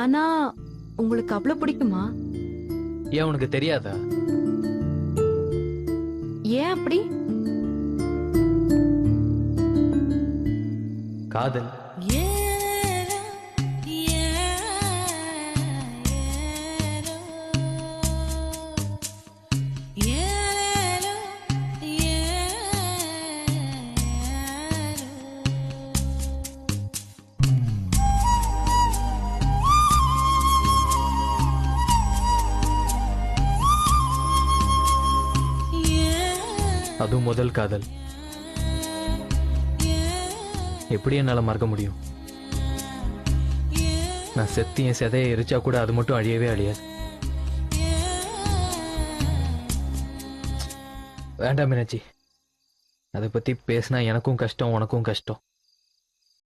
ஆனா உங்களுக்கு அவ்வளவு பிடிக்குமா? ஏன் உனக்கு தெரியாதா? ஏன் அப்படி? காதல். அதுவும் முதல் காதல். எப்படி என்னால மறக்க முடியும்? நான் செத்து என் செதையை எரிச்சா கூட அது மட்டும் அழியவே அழியாது. வேண்டாம் மீனாட்சி, அதை பத்தி பேசினா எனக்கும் கஷ்டம், உனக்கும் கஷ்டம்.